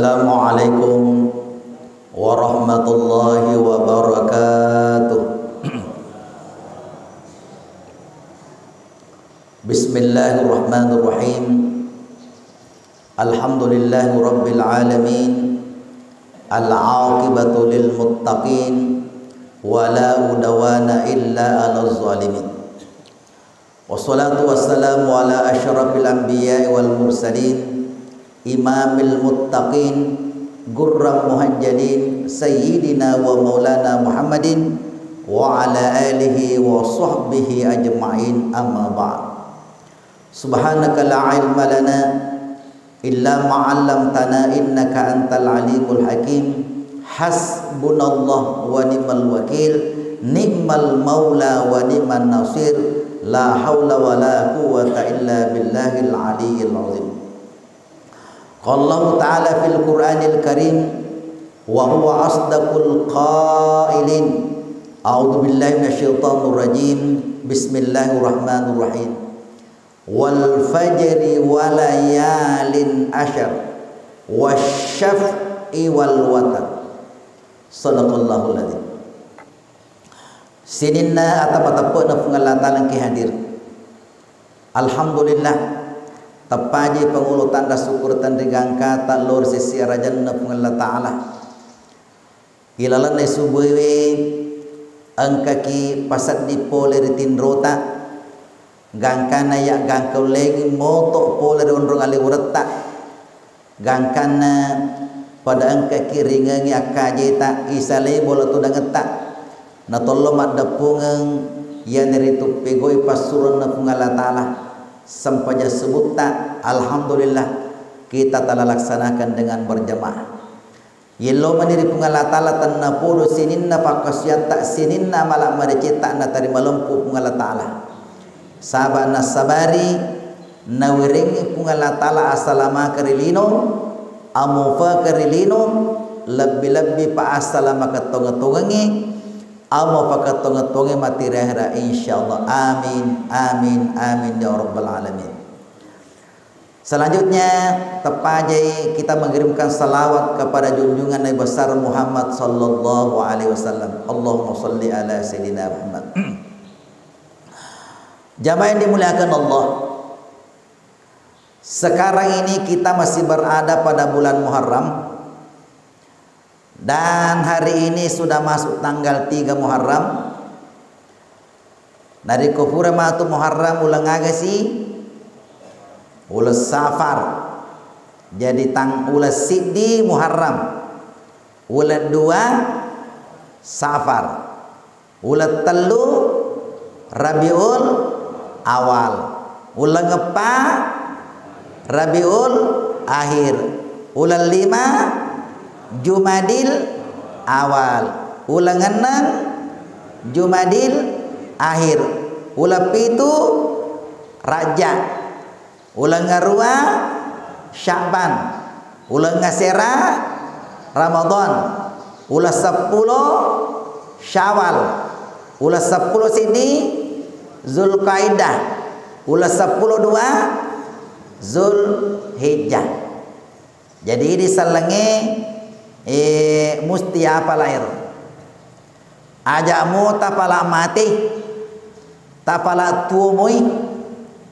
Assalamualaikum warahmatullahi wabarakatuh. Bismillahirrahmanirrahim. Alhamdulillahi rabbil alamin. Al-aqibatu lil muttaqin wa la udwana illa 'alal zalimin. Wassalatu wassalamu ala asyrafil anbiya'i wal mursalin, imamil muttaqin, gurram muhajjalin, sayyidina wa maulana Muhammadin wa ala alihi wa sahbihi ajma'in, amma ba'd. Subhanaka la ilma lana illa ma 'allamtana innaka antal alimul hakim. Hasbunallah wa ni'mal wakil, ni'mal maula wa ni'man nasir, la haula wa la quwwata illa billahil aliyyil azim. Qala Allah ta'ala fil Qur'anil Karim wa huwa asdaqul qailin. A'udzu billahi minasyaitonir rajim. Bismillahirrahmanirrahim. Wal fajri wa layalin asyr wasyaf'i wal watar. Sadaqallahul adzim. Sininna atapatapuna pengalatan ki hadir. Alhamdulillah tapaji pengulu tanda syukur tandri gangka talur sisi rajanna pengalla ta'ala. Ilalan ne subuhi angkaki pasad di poler tinrota gangkana ya gangkau lagi moto poler ondrong ali ureta gangkana pada angkaki ringangi akajeta isale bola tudang etak na tollo madapungeng ya neritu pegoi pasuran na pengalla ta'ala. Sampainya sebut tak, alhamdulillah kita telah laksanakan dengan berjamaah. Yelo mandiri pengalatala tanna puru sininna pakasiat tak sininna malak maricita na tarima lempu pengalatala. Sabana sabari na wiringi pengalatala asalama karilino, amufa karilino, lebih-lebih pa asalama katonga-tongangi. Amo pakatonga-tonga mati rehra insyaallah. Amin amin amin ya rabbal alamin. Selanjutnya tepajai kita mengirimkan salawat kepada junjungan Nabi besar Muhammad sallallahu alaihi wasallam. Allahumma shalli ala sayyidina Muhammad. Jamaah yang dimuliakan Allah, sekarang ini kita masih berada pada bulan Muharram. Dan hari ini sudah masuk tanggal 3 Muharram. Dari kufur matu Muharram ulang agasi ulas Safar. Jadi ulas Siddi Muharram. Ulas 2 Safar. Ulas 3 Rabiul Awal. Ulas 4 Rabiul Akhir. Ulas 5 Jumadil Awal. Ulang 6 Jumadil Akhir. Ulang 7 Rajab. Ulang 2 Sya'ban. Ulang 3 Ramadan. Ulang 10 Syawal. Ulang 10 sini Zulqaidah. Ulang 10 2 Zulhijjah. Jadi ini salange musti apa lahir ajamu tapala mati tapala tuumui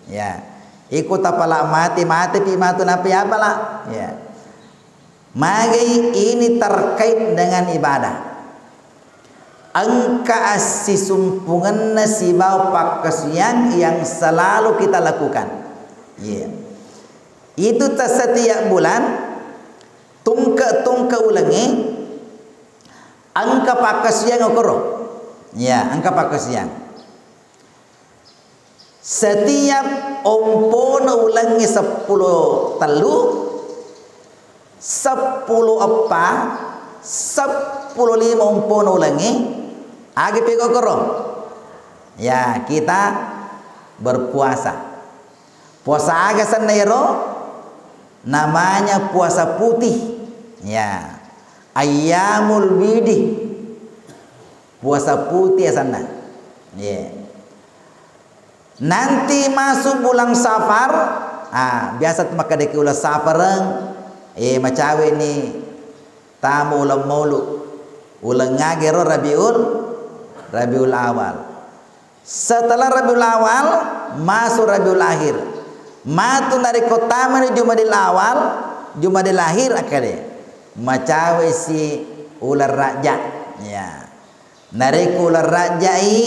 ya ikut tapala mati pi matu napi apalah ya. Magi ini terkait dengan ibadah. Angka asisumpungan nasibau pakasian yang selalu kita lakukan ya. Itu setiap bulan tungka ulangi angka pakasian okoro ya, angka pakasian setiap ompona ulangi 10 telu 10 apa 10 lima ompona ulangi agi pego okoro ya. Kita berpuasa puasa aga sanero namanya puasa putih ya, ayyamul bidi, puasa putih ya sana ya. Nanti masuk bulan Safar, biasa maka deki ulah Safareng macawe ni tamu ulang maulu ulang ngagero Rabiul Awal. Setelah Rabiul Awal masuk Rabiul Akhir. Matu dari kota menuju Jumadil Awal, Jumadil Akhir akade. Macawe si ular raja. Ya. Dari ular rajai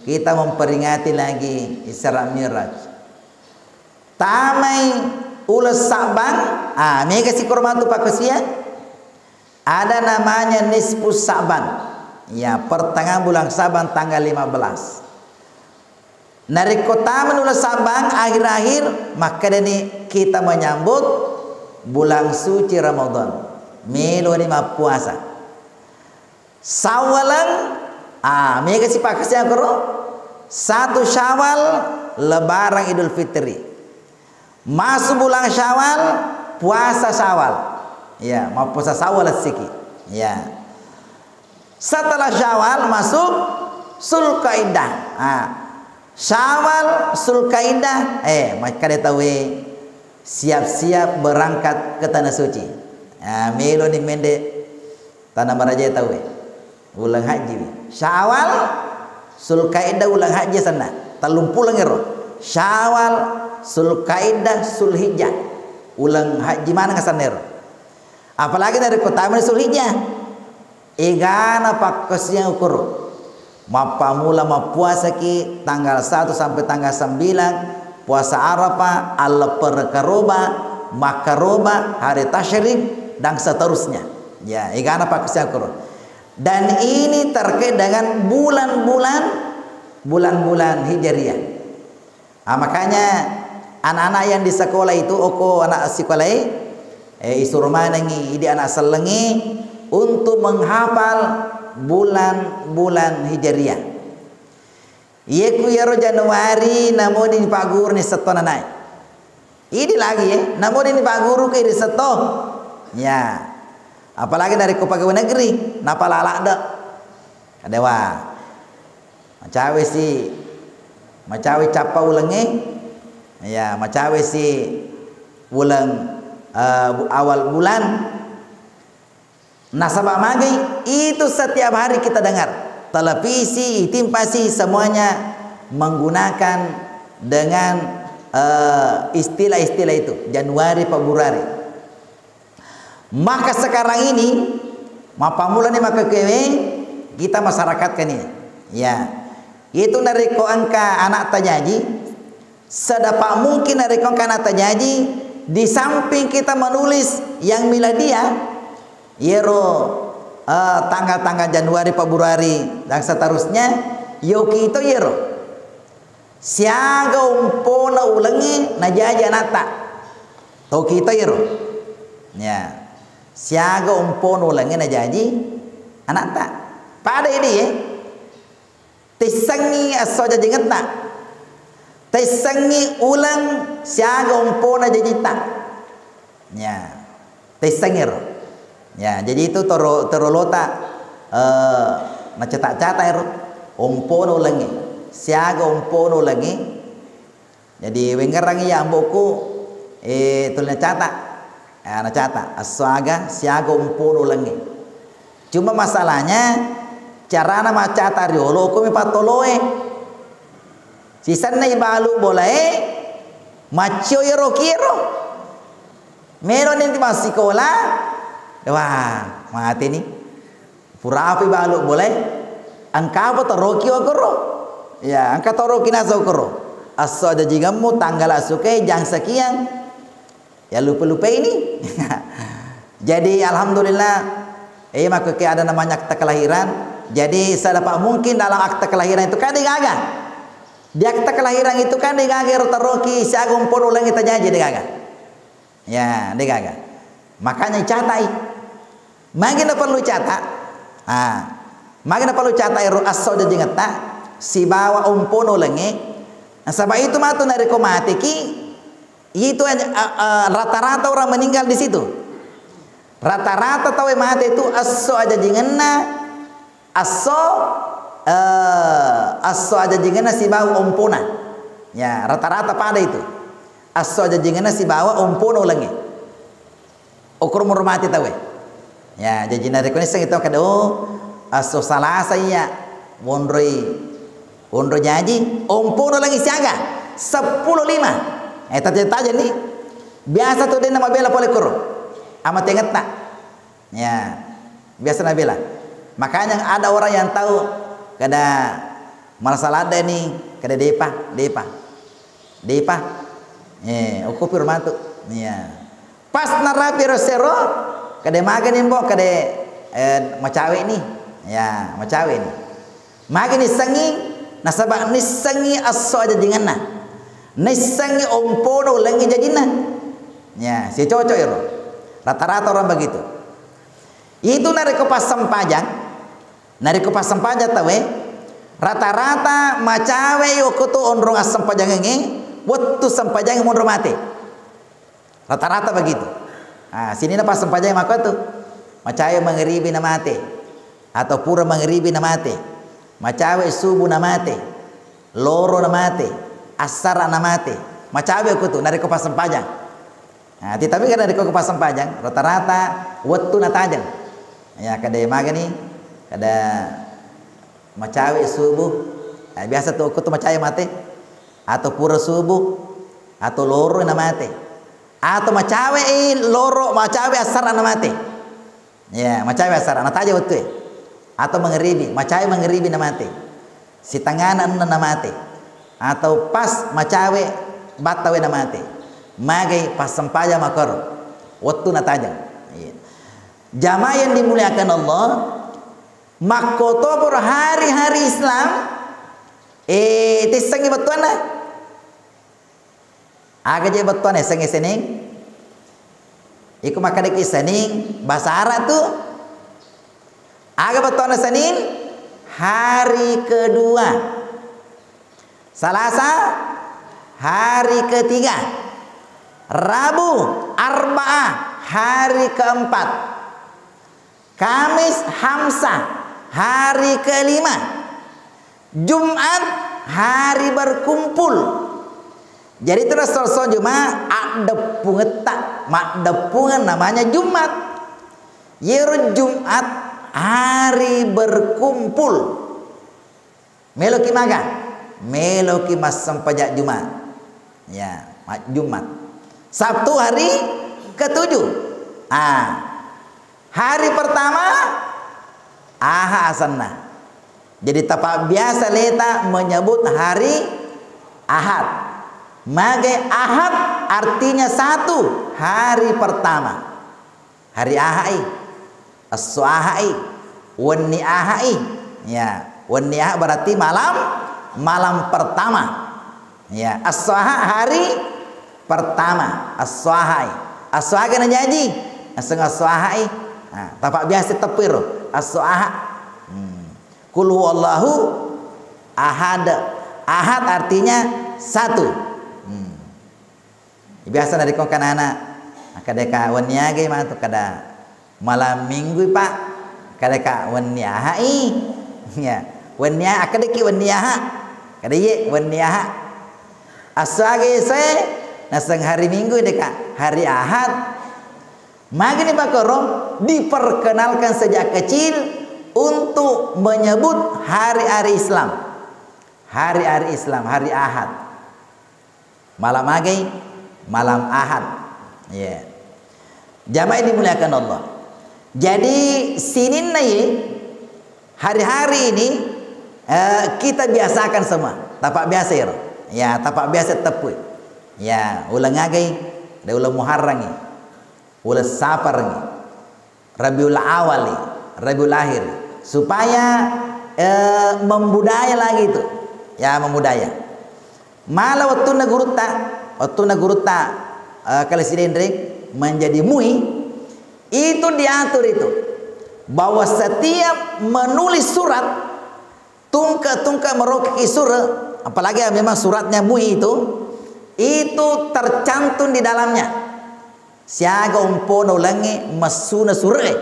kita memperingati lagi Isra Mi'raj. Tamai ular Saban, mega si korban tu pakusia. Ada namanya Nisfus Saban. Ya, pertengahan bulan Saban tanggal 15. Dari kota menulis Saban akhir-akhir maka ini kita menyambut bulan suci Ramadan. Melo ni puasa. Sawalan mega si pakasnya koro. 1 Syawal lebaran Idul Fitri. Masuk bulan Syawal puasa Syawal. Ya, mau puasa Syawal siki. Ya. Setelah Syawal masuk Zulkaidah. Syawal, Zulkaidah, maka dia tahu siap-siap berangkat ke tanah suci. Melo ni mende tanah meraja tahu ulang haji. Syawal, Zulkaidah ulang haji sana. Talum pulang ero. Syawal, Zulkaidah, Zulhijjah. Ulang haji mana ke sana ero. Apalagi dari kota mana Zulhijjah. Igana pakasnya ukur. Mapa mula puasa ki tanggal 1 sampai tanggal 9 puasa Arafah, al-perkaroba, makaroba, hari tasyrik dan seterusnya. Ya, igana pakasnya ukur. Dan ini terkait dengan bulan-bulan Hijriah. Makanya anak-anak yang di sekolah itu anak sekolah isurumanangi ide anak selengi untuk menghafal bulan-bulan Hijriah. Yeku yaro Januari namun ini Pak Guru ni setona naik. Ini lagi namun ini Pak Guru ke ini seto. Ya. Apalagi dari pegawai negeri, napa lalak dak. Kadewa. Macawe capa ulangi. Ya, macawe si ulang awal bulan. Nasabah magi itu setiap hari kita dengar televisi, timpasi semuanya menggunakan dengan istilah-istilah itu Januari, Februari. Maka sekarang ini mapamula ni maka kewe kita masyarakat kan ini. Ya. Itu dari ko angka anak tajaji sedapat mungkin dari ko angka anak tajaji di samping kita menulis yang miladiah yero tanggal-tanggal Januari, Februari dan seterusnya yoki itu yero siaga umpona ulangi najaja nata toki itu yero ya siaga umpona ulangi najaji anata pada ini tisangi asoja jengeta tisangi ulang siaga umpona jajita ya tisangi yero. Ya, jadi itu terolota cetak-cetak itu umpono lagi, siaga umpono lagi. Jadi wengerangi ya amboku tulnya catak, na catak asaga siaga umpono lagi. Cuma masalahnya cara nama catak riolo ko mi patoloe. Sisan na ibalu boleh macio yero kiro. Meron din masih sekolah. Wah, mati ni. Pura api baluk boleh. Angka apa toroki okoro? Ya, angka toroki nasa okoro. Aso ada jigamu tanggal asuke jang sekian. Ya lupa-lupa ini. Jadi alhamdulillah maka ada namanya akta kelahiran. Jadi sedapat mungkin dalam akta kelahiran itu kan digaga. Di akta kelahiran itu kan digaga toroki siagung pun ulang kita janji digaga. Ya, digaga. Makanya catai. Magina perlu catat. Magina perlu catat ero aso de jengeta si bawa umpono lenge. Sebab itu matu dari komatiki itu rata-rata orang meninggal di situ. Rata-rata tahu mati itu aso aja jengena aso aja jengena si bawa umpona. Ya, rata-rata pada itu. Aso aja jengena si bawa umpono lenge. ukur menghormati tahu ya jadi nari kuni seng itu kada aso salah saya wondro nyaji ompono lagi siaga 10.5 tadi taja nih biasa tuh dia nama bela pole kuro amat inget tak ya biasa nama bela makanya ada orang yang tahu kada masalah ada nih kada depa ukur firmatu ya pas narapi rosero kada magan imbo kada macawe nih ya macawe nih magan ni sangi nasabak ni sangi aso aja dinganna ni sangi ompono langi jadina ya si cocok ya rata-rata orang begitu itu nari kepas sempajang tawe rata-rata macawe yokutu onrong asam pajang ini waktu sempajang mondro mati rata-rata begitu sini pas sempajang maka tuh macawe mengeribi na mati atau pura mengeribi na mati macawe subuh na mati loro na mati asar na mati macawe yokutu nari kepas sempajang tapi kan nari kepas sempajang rata-rata waktu na tajang ya kada magani kada macawe subuh biasa tuh kutu macawe mati atau pura subuh atau loro na mati atau macawe loro macawe asar na mati ya macawe asar na taja waktu atau mengeribi macawe mengeribi na mati si tanganan na mati atau pas macawe batawe na mati magai pas sempaja makor waktu na taja jamaah yang dimuliakan Allah makoto por hari-hari Islam tisangi batuana aga je batuana sangi sening iku makadeki sening bahasa Arab tuh aga batuana senin hari kedua Selasa hari ketiga Rabu Arba'ah hari keempat Kamis Hamsah hari kelima Jumat hari berkumpul jadi terus selesai Jumat ada pungetak mak depungan namanya Jumat yeru Jumat hari berkumpul meloki maga meloki mas sempajak Jumat ya Jumat Sabtu hari ketujuh hari pertama aha asanna jadi tapak biasa leta menyebut hari Ahad magai Ahad artinya satu hari pertama hari Ahai as-suahai wani ahai ya wani ah berarti malam pertama ya as-suaha hari pertama as-suahai as-suahai kena janji as-suahai tapak biasa tepir as-suaha Kul huwallahu ahad. Ahad artinya satu. Biasa dari kau kan anak kadeka waniage mah tu kada malam minggu pak kadeka waniahai ya waniah kadeki waniah kada ye waniah asage se nasang hari minggu deka hari Ahad magni bakoro diperkenalkan sejak kecil untuk menyebut hari-hari Islam. Hari-hari Islam, hari Ahad. Malam agai, malam Ahad. Ya. Jamaah dimuliakan Allah. Jadi sinin nai hari-hari ini kita biasakan semua. Tapak biasa ya. Ya, tapak biasa tepu. Ya, ulang agai, da ulang Muharram, ulang Safar, Rabiul Awal, Rabiul Akhir. Supaya membudaya lagi itu ya membudaya malah waktu nagurutta kalau silindrik menjadi mui itu diatur itu bahwa setiap menulis surat tungka meroki surat apalagi memang suratnya mui itu tercantum di dalamnya siaga umpono langi masuna surat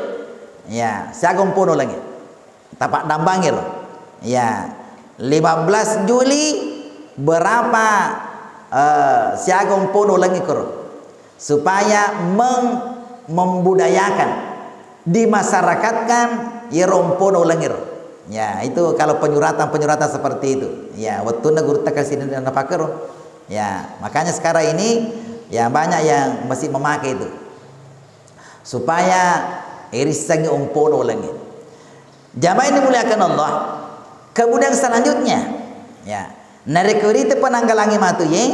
ya siaga umpono langi tapak dambangir ya 15 Juli berapa siagong pono langi koro supaya membudayakan, dimasyarakatkan, ya rompono lengir. Ya, itu kalau penyuratan seperti itu. Ya, wattuna gurta kasih dan pakar. Ya, makanya sekarang ini ya banyak yang masih memakai itu. Supaya irisannya rompono lengir. Jamaah ini dimuliakan Allah. Kemudian selanjutnya, ya, narekurite penanggalangi matu ye,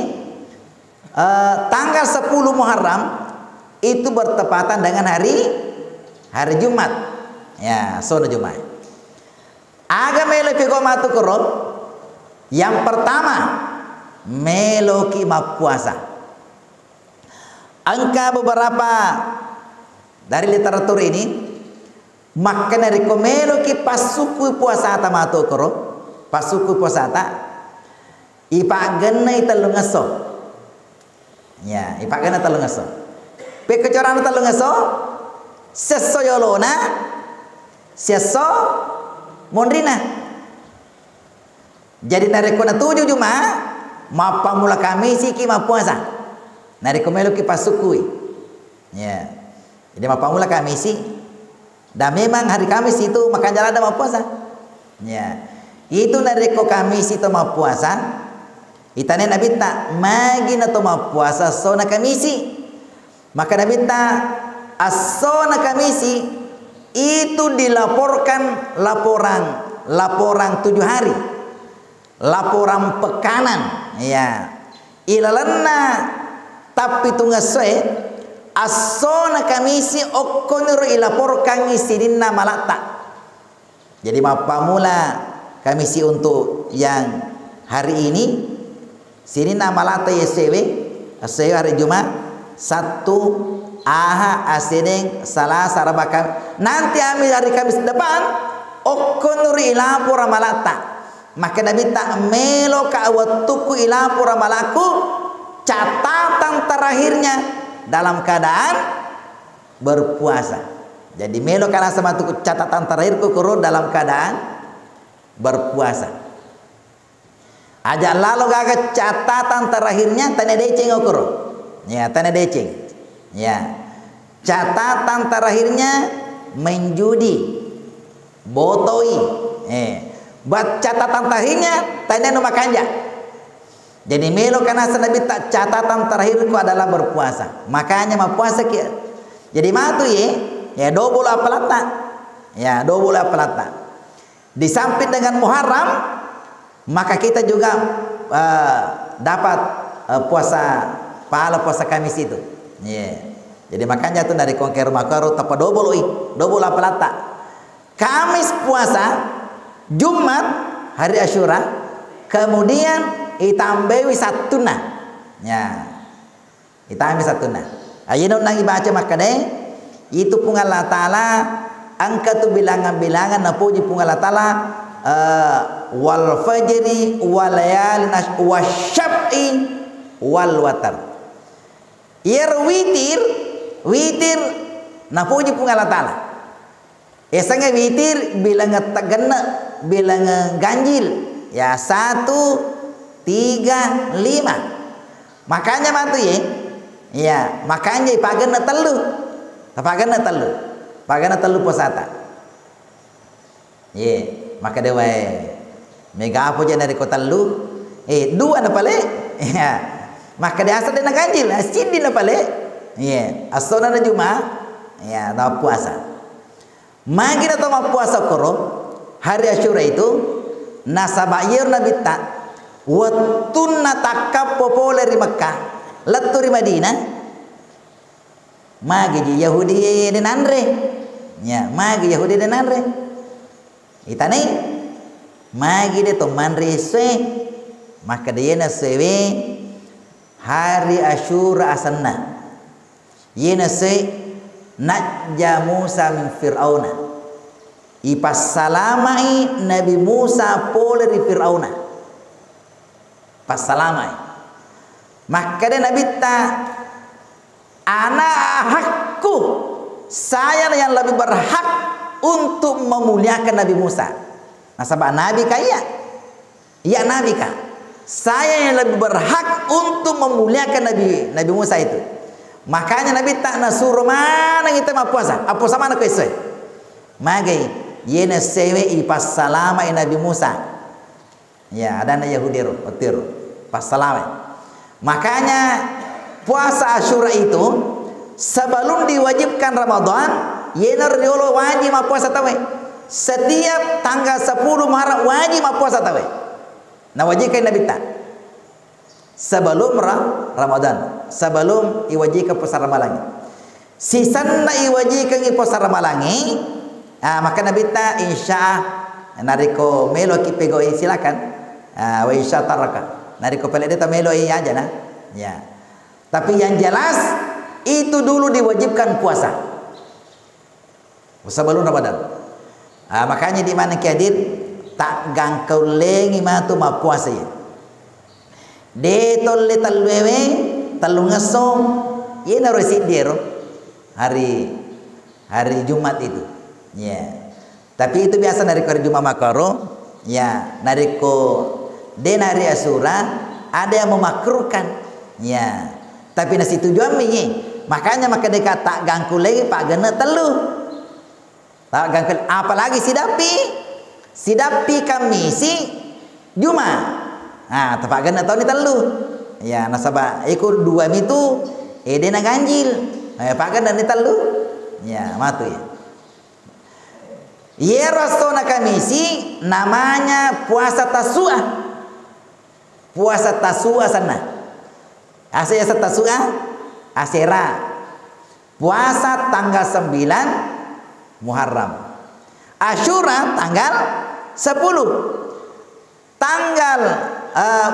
tanggal 10 Muharram itu bertepatan dengan hari Jumat. Ya, sono Jumat. Aga melo pego matu korom. Yang pertama, melo ki puasa. Angka beberapa dari literatur ini, maka dari komelo ki pasuku puasa ta matu korom, pasuku puasa ta ipagena italu ngaso. Ya, ipagena talu ngaso. Pekecoran talu ngaso, seso yolona, seso mondrina. Jadi narikona 7 Jumat, mapa mula kami siki ma puasa. Nariko melu ki pasukui. Ya. Jadi mapa mula kami si. Dan memang hari Kamis itu makan jalan ada ma puasa. Ya. Itu nariko Kamis itu ma puasa. Itane nabi tak magi na to ma puasa sona kamisi. Maka nabi tak asona kamisi itu dilaporkan laporan 7 hari, laporan pekanan, ya. Ilalanna tapi tungaswe asona kamisi okonur ilaporkan isidinna malata. Jadi mapamula kamisi untuk yang hari ini sidinna malata YSW hari Jumat 1 Aha asideng salah sarabaka. Nanti ambil hari Kamis depan okonuri ilapura malata. Maka nabi tak melo ka awatuku ilapura malaku catatan terakhirnya dalam keadaan berpuasa. Jadi melo kana sama tuku catatan terakhirku kuro dalam keadaan berpuasa. Aja lalu gaga catatan terakhirnya tanya deceng okuro. Ya, tanya deceng. Ya, catatan terakhirnya menjudi, botoi. Buat catatan terakhirnya tanya nama kanja. Jadi melo karena senabi tak catatan terakhirku adalah berpuasa. Makanya mau puasa kia. Jadi matu ya double apalata. Ya, double apalata. Di samping dengan Muharram, maka kita juga dapat pahala puasa Kamis itu. Yeah. Jadi makanya tuh dari kongker makaru tapa double apalata. Kamis puasa, Jumat hari Asyura, kemudian itambewi satuna. Ya. Itambewi satuna. Ayeuna nang ibaca makane itu pun Allah taala angka tu bilangan-bilangan na puji pun Allah taala wal fajri wal layalin wasyaf'i wal watar. Yer witir na puji pun Allah taala. Esanga witir bilang tagana bilang ganjil ya 1 3 5. Makanya matu ya makanya pagana telu posata maka dewa mega apa je dari kota lu dua na pale ya maka dia asal dena ganjil sidi na pale asona na Jumat na puasa magi na to puasa koro hari Asyura itu nasabayir nabi ta wattunna takap populer di Mekah laturi Madinah magi di Yahudi dan andre ya magi Yahudi dan andre itane magi de to manre se maka dia na sewe hari Asyura asanna yena se najja Musa min Fir'auna ipasalamai Nabi Musa pole di Fir'auna pasalamai maka dia Nabi ta ana hakku saya yang lebih berhak untuk memuliakan Nabi Musa. Nasabah Nabi kaya ya Nabi kah saya yang lebih berhak untuk memuliakan Nabi Musa itu. Makanya Nabi tak nasuruh mana kita mau puasa. Apa sama nak sesuai. Magai yena sewe ipas salama Nabi Musa. Ya, ada na Yahudi otir pas salama. Makanya puasa Asyura itu sebelum diwajibkan Ramadan, yena riolo wajib mau puasa tawe. Setiap tanggal 10 Muharram wajib mau puasa tawe. Nah wajibkan Nabi tak. Sebelum Ramadan, sebelum iwajibkan puasa Ramalangi. Sisanna iwajibkan puasa Ramalangi, maka Nabi ta insya nariko melo ki pego silakan. Wa insya taraka. Nariko pele dia melo aja nah. Ya. Tapi yang jelas itu dulu diwajibkan puasa. Sebelum Ramadan. Makanya di mana kiadir tak gangkau lengi matu ma puasa ya. De tolle talwewe talu ngasong ye naro sidero hari Jumat itu ya. Tapi itu biasa dari hari Jumat makaro ya, nariko de nari Asyura ada yang memakruhkan ya. Tapi nasi tujuan mi makanya maka dekat tak gangku lagi pak gena telu tak gangku apalagi sidapi kami si Jumat. Tepak gana tahu ni telu. Ya, nasabah ikut dua itu dena ganjil. Pak gana ni telu. Ya, matu ya. Ye rasona kamisi namanya puasa Tasu'a. Puasa Tasu'a sana. Asya Tasu'a Asyura. Puasa tanggal 9 Muharram. Asyura tanggal 10. Tanggal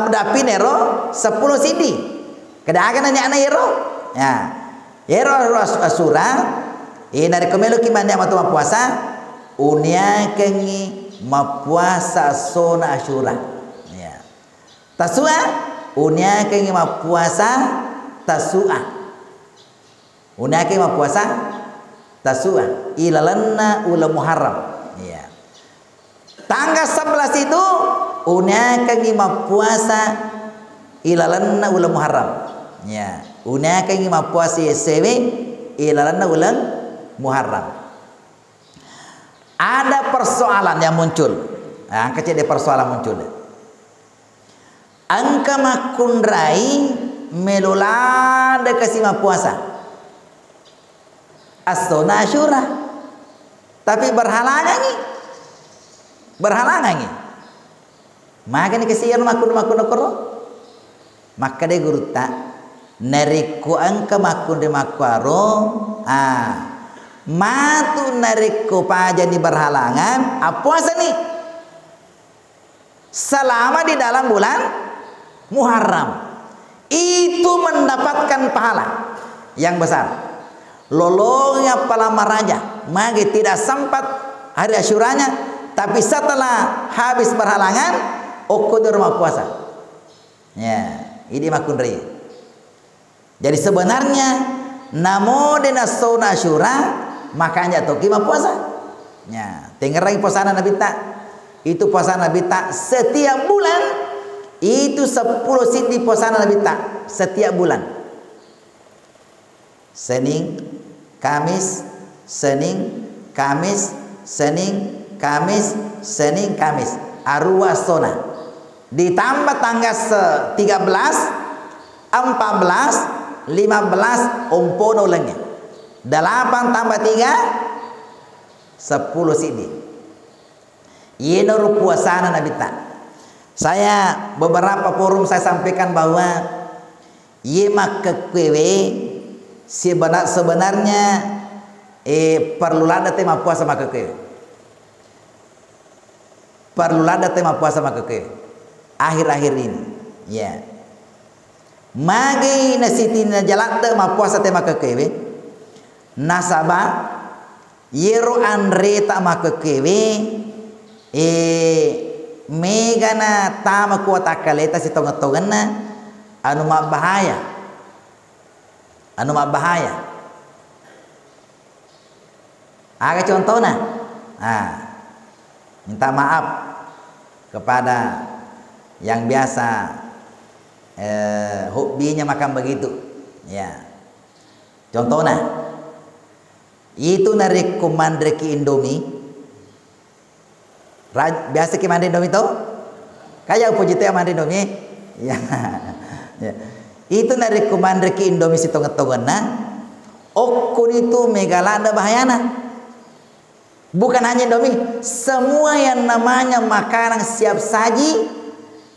dapinero 10 sidi. Kedakan nanya anak yero. Ya. Yero Asyura dari kemelo kimanya matu puasa unia kengi mapuasa sona Asyura. Ya. Tasu'a unia kengi mapuasa Tasu'a. Unia kengi mapuasa Tasu'a ilalanna ula Muharram. Ya. Tanggal 11 itu unakan lima puasa ilalanna ulang Muharram. Ya, unakan lima puasa sewe ilalanna ulang Muharram. Ada persoalan yang muncul. Angka cede persoalan muncul. Angka makundrai melulada kasih puasa. Astona Asyura. Tapi berhalangan ni. Maka ni kesian makun koro. Maka de guru tak nariku angka makun de makwaro. Matu nariku paja ni berhalangan. Puasa ni selama di dalam bulan Muharram itu mendapatkan pahala yang besar. Lolongnya palamar raja. Maka tidak sempat hari Asyuranya. Tapi setelah habis berhalangan, okudur mau puasa. Ya, ini makundri. Jadi sebenarnya namo dena sona Asyura makanya toki mau puasa. Ya, tinggal lagi puasa Nabi tak. Itu puasa Nabi tak setiap bulan itu 10 sindi puasa Nabi tak setiap bulan. Senin, Kamis, Senin, Kamis, Senin, Kamis, Senin, Kamis, arwah sona. Ditambah tanggal 13, 14, 15, umpono lagi. 8 tambah 3, 10 sidi. Ini puasa Nabi tak. Saya beberapa forum saya sampaikan bahwa yemak kekwewe sebenarnya perlu lada tema puasa maka kekwewe. Perlu ada tema puasa maka ke akhir-akhir ini ya magi nasitina jalak tema puasa tema ke nasaba yero andre ta maka megana tama kuota kaleta si tonga-tongana anu ma bahaya aga contohna minta maaf kepada yang biasa hobinya makan begitu ya. Contohnya, itu nari kumandre ki Indomie. Biasa ki mandi Indomie itu? Kayak puji teh mandi Indomie. Ya. Ya. Itu nari kumandre ki Indomie si tonget-tongetna. Okun itu megalada bahayana. Bukan hanya Indomie, semua yang namanya makanan siap saji,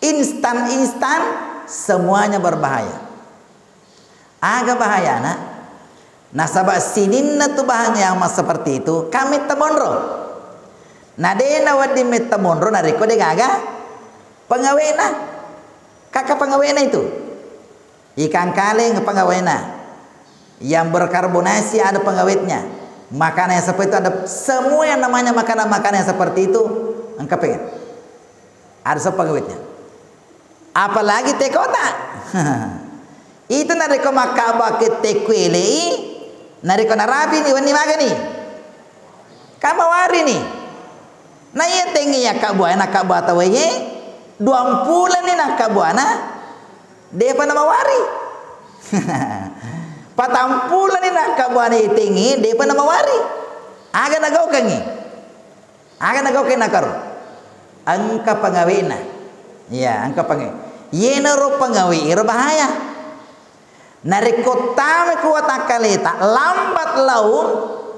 instan-instan, semuanya berbahaya. Agak bahaya nak. Nah sabab sininna tu bahan yang mas seperti itu kami temonro. Nadena wadi metemonro nariko de gaga pengawena. Kakak pengawena itu. Ikan kaleng pengawena. Yang berkarbonasi ada pengawetnya. Makanan yang seperti itu ada, semua yang namanya makanan-makanan yang seperti itu engkau pengen. Ada pengawetnya. Apalagi teh kota. Itu nariko makaba ke teh kuelei. Nariko narapi nih wani maga nih. Kamawari nih. Nah iya tinggi ya kabuana kabata weye. 20 nih nak kabuana. Dia apa nama wari? 40 nih nak kabuana tinggi. Dia apa nama wari? Aga nagaw kangi. Aga nagaw kay nakaro. Angka pangawina. Ya angka pangawina. Yena ro pangawi iro bahaya. Nariko tame kuat akaleta lambat laun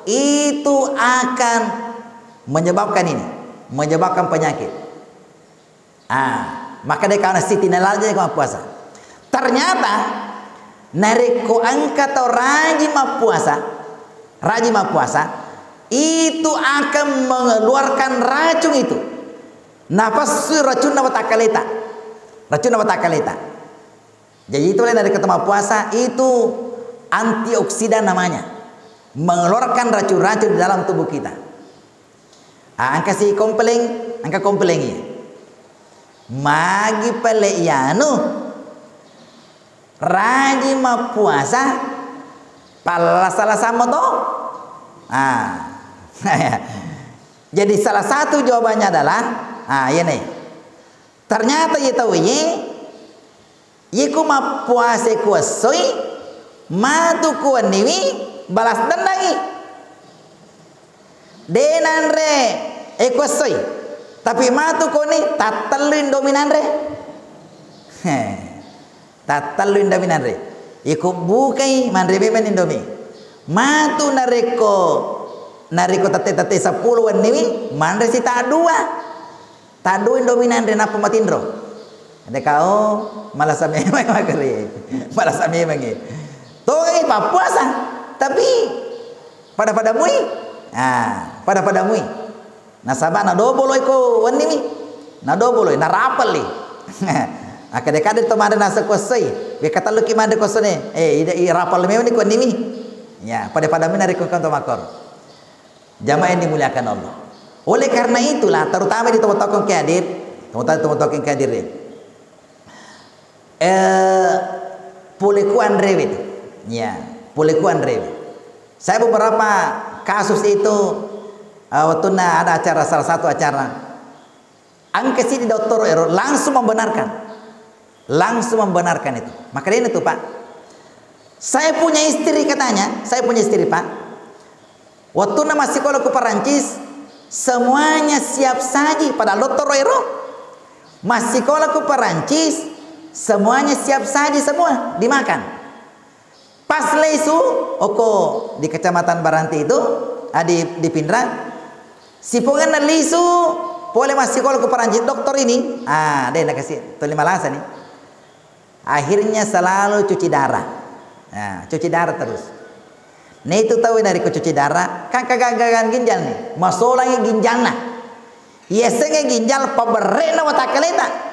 itu akan menyebabkan ini, menyebabkan penyakit. Maka dia karena siti nalaja kau puasa. Ternyata nariko angka atau rajin puasa itu akan mengeluarkan racun itu. Nafas racun nawat akaleta. Jadi itu dari ketemu puasa itu antioksidan namanya, mengeluarkan racun-racun di dalam tubuh kita. Angka si angka kompleng ya. Magi pale yanu rajin puasa pala salah sama toh. Jadi salah satu jawabannya adalah ini. Ternyata ya tahu yiku puase kuasoi matu kuaniwi balas dendangi denanre kuasoi tapi matu koni tatalin dominanre tatalin dominanre yiku bukai manre bemen indomi matu nariko tate 10 waniwi manre si tak dua dominanre napa matindro. Ada kau malas ame magari, malas ame mangi. Toh puasa, tapi pada mui, pada mui. Nasabah na dobolo iko wani mi, na dobolo na rapal li. Akade-kade to made nasa kosai, be kata luki made kosone, i rapal me wani ko nimi. Ya, pada mi nari ko kanto makor. Jamaah yang dimuliakan Allah. Oleh karena itulah terutama di tempat-tempat kehadir, tempat-tempat kehadir. Pulikuan rewit, ya, pulikuan rewit. Saya beberapa kasus itu waktu ada acara, salah satu acara, angkesi di dokter Ero langsung membenarkan itu. Maka ini tuh Pak, saya punya istri katanya, Pak. Waktu masih kalau ke Perancis, semuanya siap saji pada dokter Ero. Masih kalau ke Perancis semuanya siap saji semua dimakan. Pas leisu oko di kecamatan Baranti itu di Pindra si pongan leisu boleh masih kalau ke Perancis dokter ini dia nak kasih tu 5 nih. Akhirnya selalu cuci darah. Cuci darah terus. Nah itu tahu dari cuci darah kan kegagalan ginjal nih. Masalahnya ginjalna. Yesenge ginjal paberena watakaleta.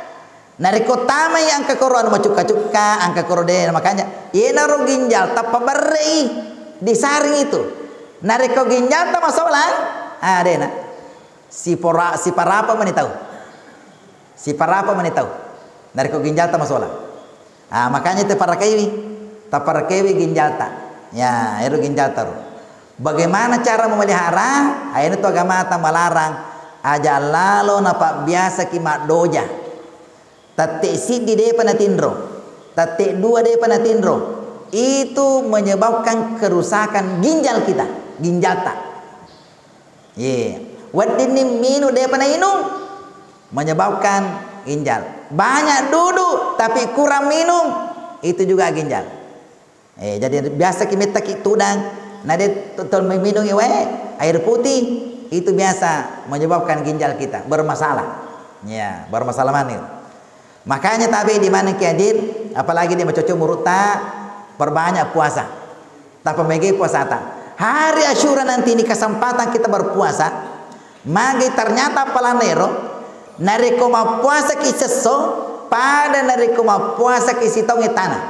Nariko tama yang angka koro anu macuka-cuka, angka koro de makanya ieu naruh ginjal tapa berei disaring itu. Nariko ginjal ta masalah. Dena. Si parapa mani tahu. Nariko ginjal ta masalah. Makanya itu para kewi ginjal ta. Ya, itu ginjal taruh. Bagaimana cara memelihara? Ini tuh agama ta melarang. Aja lalo napa biasa kimak doja. Tatik si di dia panatindro, tatik 2 dia panatindro, itu menyebabkan kerusakan ginjal kita, ginjal tak. Wadini minum dia pernah minum menyebabkan ginjal. Banyak duduk tapi kurang minum itu juga ginjal. Jadi biasa kita tudang, nah dia total minum air putih itu biasa menyebabkan ginjal kita bermasalah. Ya, bermasalah mana? Makanya tapi di mana kiadir, apalagi dia mencuci mulut perbanyak puasa. Tak pemegi puasa tak. Hari Asyura nanti ini kesempatan kita berpuasa. Magi ternyata palanero narikoma puasa kiseso pada narikoma puasa kisitong tanah.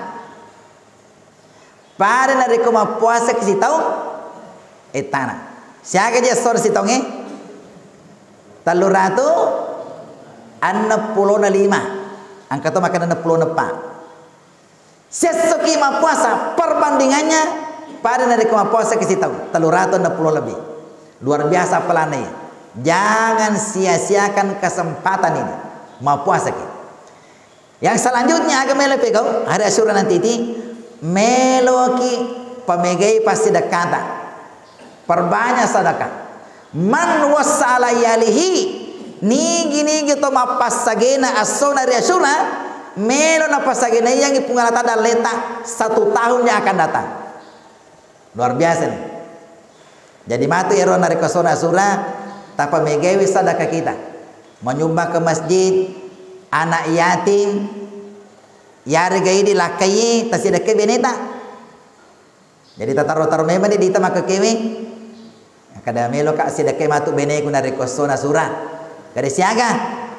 Pada narikoma puasa kisitong tanah. Siaga dia sor sitonge 365. Angka itu makan 64. Sesuki ma puasa perbandingannya pada dari kema puasa ke situ 360 lebih. Luar biasa pelannya. Jangan sia-siakan kesempatan ini. Ma puasa ke. Yang selanjutnya agak melo pegau hari Asyura nanti itu melo ki pemegai pasti dekata. Perbanyak sedekah. Man wasala yalihi nigi to mapasagena asona hari Asyura melo na pasagena yang ipungalata dan letak 1 tahun yang akan datang. Luar biasa nih. Jadi matu ero nari kasona Asyura tanpa megawi sedekah kita. Menyumbang ke masjid, anak yatim, yari gai di lakai tasidake beneta. Jadi tatar memang di tama ke kewe. Kada melo ka sidake matu bene ku nari kasona Asyura. Kada siaga,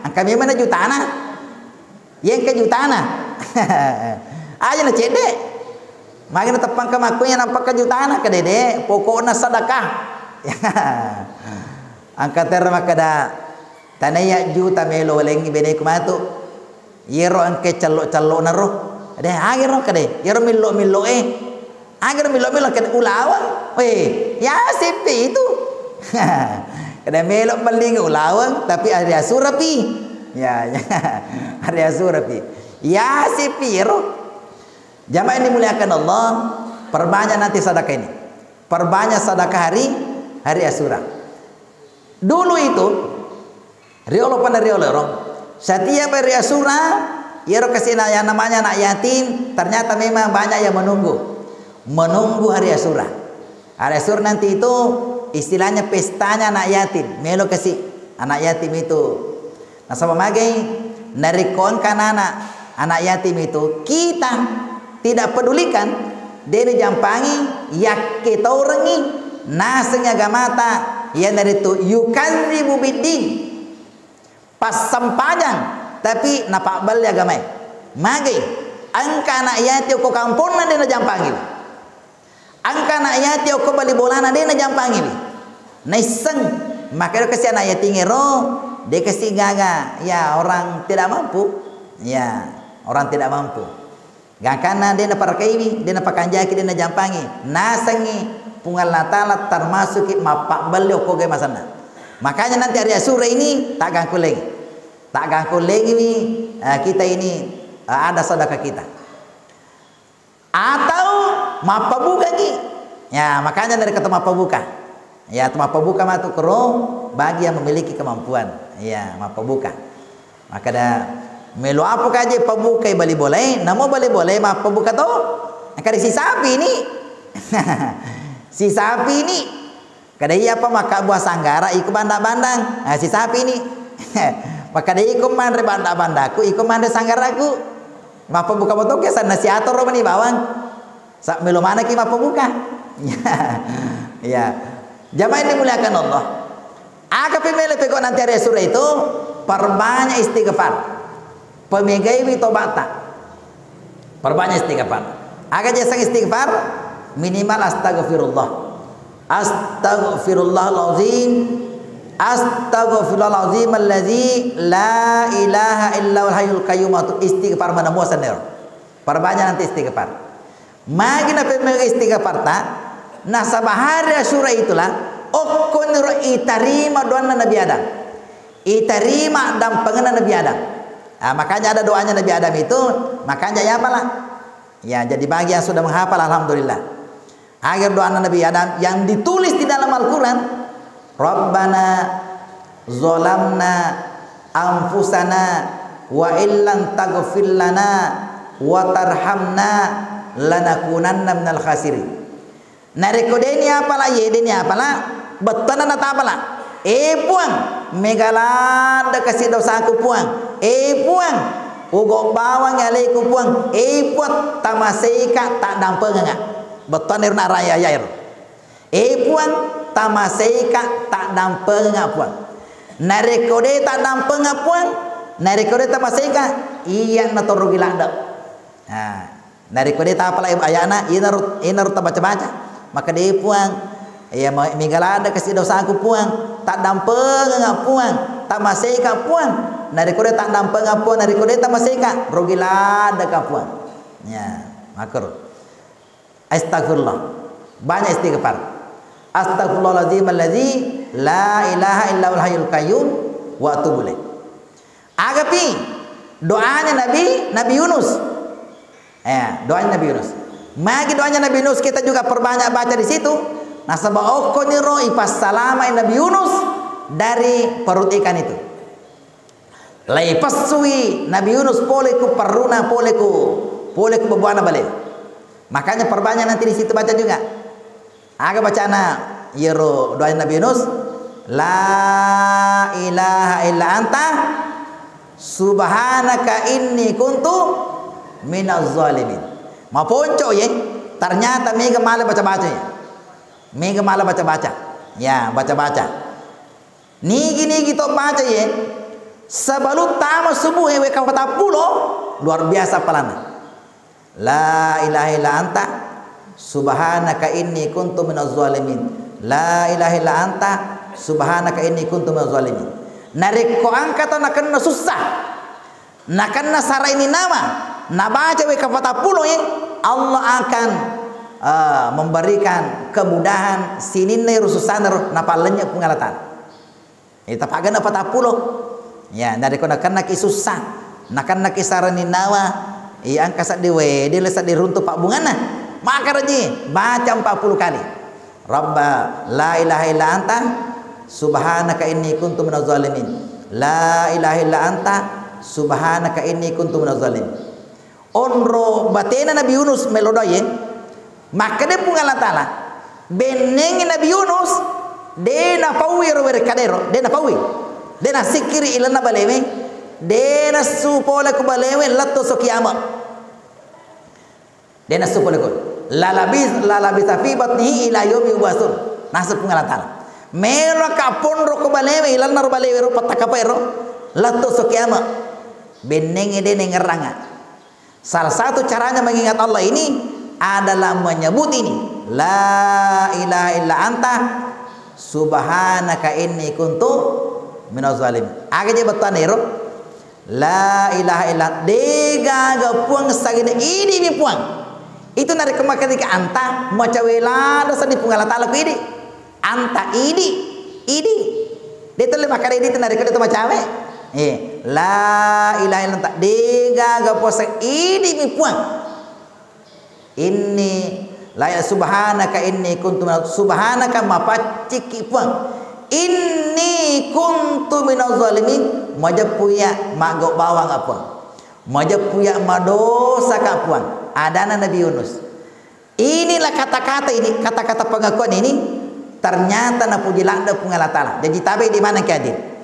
angka memang na jutana. Yang kejutana. Aja na cede. Makin tepang ke makunya nampak kejutana ke dede. Pokoknya sedekah. Angka terma kada tanaya juta melo lengi bene kumatu. Yero angke calo naro. Ade agir ro kade. Yero milo agir milo kade ulawa. Ya sipi itu. Kada melo meling ulawang tapi ada surapi. Ya, hari Asyura pi. Ya si piro. Jamaah ini muliakan Allah, perbanyak nanti sedekah ini. Perbanyak sedekah hari Asyura. Dulu itu riolo orang. Setiap hari Asyura, yero kasih yang namanya anak yatim, ternyata memang banyak yang menunggu hari Asyura. Hari Asyura nanti itu istilahnya pestanya anak yatim. Melo kasih anak yatim itu. Nah sama magai narikon kan anak yatim itu kita tidak pedulikan dia jampangi yak kita orangi nasenya gamata ya dari itu yukadzibu biddin pas sempajang tapi napak bal ya gamai magai angka anak yatim ko kampung dia jampangi angka anak yatim ko bali bolana dia jampangi naiseng maka kasih anak yatim ngero dia kasih gaga ya orang tidak mampu ya orang tidak mampu gak karena dia na parkaiwi dia na pakanjaki dia na jampangi nasangi pungal natala termasuk mapak beliau koge masana makanya nanti hari Asyura ini tak ganggu lagi kita ini ada sedekah kita atau mapa buka ki ya makanya dari kata mapa buka ya mapa buka matu kero bagi yang memiliki kemampuan ya mapa buka maka ada melo apa kaje pabuka bali boleh namo bali boleh mapa buka to kada si sapi ini si sapi ini kada iya apa maka buah sanggara iku bandang-bandang si sapi ini maka dia iku mandre banda-bandaku iku mandre sanggaraku mapa buka betul ke sana si ator mani bawang sak melo mana ki mapa buka ya jamaah ini muliakan Allah. Akapi mele peko nanti hari Asyura itu perbanyak istighfar. Pemegai tobata. Perbanyak istighfar. Agak jasang istighfar minimal astagfirullah. Astaghfirullahalazim. Astaghfirullahalazim allazi la ilaha illal hayyul qayyum. Istighfar mana muasan nero. Perbanyak nanti istighfar. Magina pemegai istighfar ta. Nah sabahari Asyura itulah okon itarima doa Nabi Adam, itarima dan pengenan Nabi Adam. Makanya ada doanya Nabi Adam itu, makanya ya apalah Ya, jadi bagi yang sudah menghafal alhamdulillah. Agar doa Nabi Adam yang ditulis di dalam Al-Qur'an, Rabbana zalamna anfusana wa illam taghfir lana wa tarhamna lanakunanna minal khasirin. Nareko deni apalah ye deni apalah bettana nata apalah puang megalada kasih dosaku puang puang ugok bawang alaiku puang puat tamaseka tak dampeng enggak bettana nak raya yair puang tamaseka tak dampeng enggak puang nareko de tak dampeng enggak puang nareko de tamaseka iya na torugi landak nareko de tak apalah ayana ina baca-baca maka dia puang ya migalada kasih dosa aku puang tak dampeng ngap puang tak maseka puang nariko dia tak dampeng ngap puang nariko dia tak maseka rogilada ka puang ya makar astagfirullah banyak istighfar astagfirullahalazim allazi la ilaha illa huwal hayyul qayyum wa atubu ilaih agapi doanya Nabi Yunus doanya Nabi Yunus. Magi doanya Nabi Yunus kita juga perbanyak baca di situ. Nasaba okoniro ipas salama Nabi Yunus dari perut ikan itu. Laipas suwi Nabi Yunus poleku peruna poleku bebuana balik. Makanya perbanyak nanti di situ baca juga. Aga bacana yero doanya Nabi Yunus la ilaha illa anta subhanaka inni kuntu minaz zalimin. Maponco ye, ternyata mega malah baca-baca ya. Mega malah baca-baca. Ya, baca-baca. Nigi to baca ye. Sebelum tamu subuh we kata pulo luar biasa pelana. La ilaha illa anta subhanaka inni kuntu minaz zalimin. La ilaha illa anta subhanaka inni kuntu minaz zalimin. Nareko angkat nakan susah. Nakan sara ini nama. Nabaca we kata pulo ye. Allah akan memberikan kemudahan sininne rususaner napalenya pengalatan. Ita pagan apa tapulo. Ya, dari kona kana kisusah. Nakan nakisarani nawa angkasa dewe dia lesa diruntuh pak bungana. Maka raji baca 40 kali. Rabba la ilaha illa anta subhanaka inni kuntu minaz zalimin. La ilaha illa anta subhanaka inni kuntu minaz zalimin. Onro batena Nabi Yunus melodoye maka dia pungalan tala beneng Nabi Yunus de na pawi ro kadero de na pawi de na sikiri ilana balewe de na supole ko balewe latto so kiyama de na supole ko lalabis fi batnihi ila yaumi yub'atsun nasab pungalan tala melo ka ponro ko balewe ilana ro balewe ro patakapero latto so kiyama beneng de ngeranga. Salah satu caranya mengingat Allah ini adalah menyebut ini la ilaha illa anta subhanaka inni kuntu minaz zalimin. Aga je betanero la ilaha illa dega ga puang sagene ini mi puang. Itu nari kemakan ketika anta maca wela dosa di pungal ta'ala ku ini. Anta ini. Dia le makare ini nari kada maca we. La ilaha illallah dega ga posa ini mi puang inni la ya subhanaka inni kuntu subhanaka mapaciki puang inni kuntu minaz zalimin majapuya mago bawang apa majapuya madosa ka puang adana Nabi Yunus. Inilah kata-kata ini kata-kata pengakuan ini ternyata na puji landa pungal ta'ala. Jadi tabe di mana keadil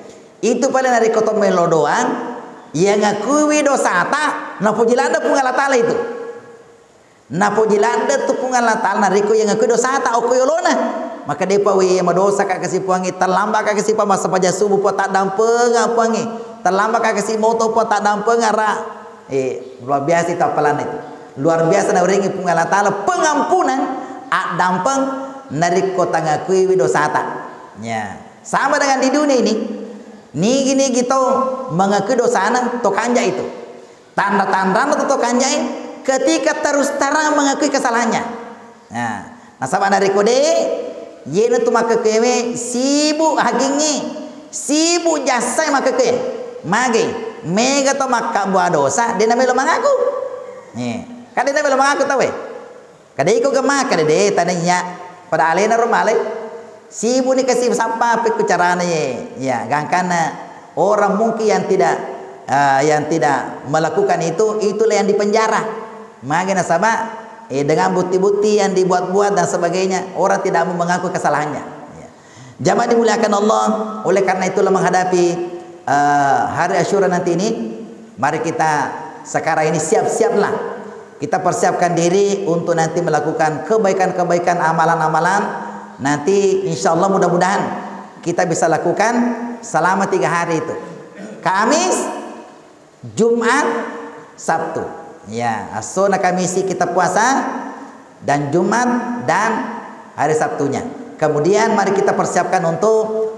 itu paling dari kotor melodoan yang ngakui dosa ta na pujilanda pungal ta'ala itu na pujilanda tu pungal ta'ala nariko yang ngakui dosa ta okoyolona maka depa we madosa ka kasih puangi terlambat ka kasih masa paja subuh po tak dampeng puangi terlambat ka kasih moto po tak dampeng ara luar biasa tak pelan itu luar biasa na uringi pungal ta'ala pengampunan dampeng nariko tangakui dosa ta ya sama dengan di dunia ini. Nigi gitu mengaku dosana tokanja itu tanda-tanda itu tokanja ketika terus terang mengakui kesalahannya. Nah sama dari kode yena tu maka kewe sibuk hagingi sibuk jasa maka ke mage mega to maka buat dosa dia namelo mengaku Kadang belum mengaku tahu. Kadang ikut gemah, kadang deh tanya pada alena rumah alai. Si ibu ni kasih sampah pe caranya ya, gangkana orang mungkin yang tidak melakukan itulah yang dipenjara. Makanya sama dengan bukti-bukti yang dibuat-buat dan sebagainya, orang tidak mau mengaku kesalahannya. Ya. Jamaah dimuliakan Allah, oleh karena itulah menghadapi hari Asyura nanti ini, mari kita sekarang ini siap-siaplah. Kita persiapkan diri untuk nanti melakukan kebaikan-kebaikan, amalan-amalan. Nanti insya Allah mudah-mudahan kita bisa lakukan selama 3 hari itu. Kamis, Jumat, Sabtu. Ya, asona Kamisi kita puasa dan Jumat dan hari Sabtunya. Kemudian mari kita persiapkan untuk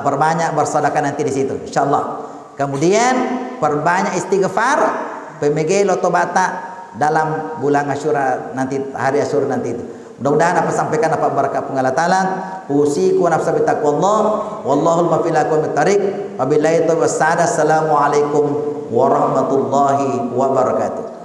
berbanyak bersedekah nanti di situ, insyaallah. Kemudian perbanyak istighfar, PMG Lotobata dalam bulan Asyura nanti, hari Asyura nanti itu. Mudah-mudahan apa sampaikan dapat berkat Allah Taala. Usiku wa nafsa bittaqwallah wallahul muwaffiq lakum bittariq. Wabillahi taufiq. Assalamualaikum warahmatullahi wabarakatuh.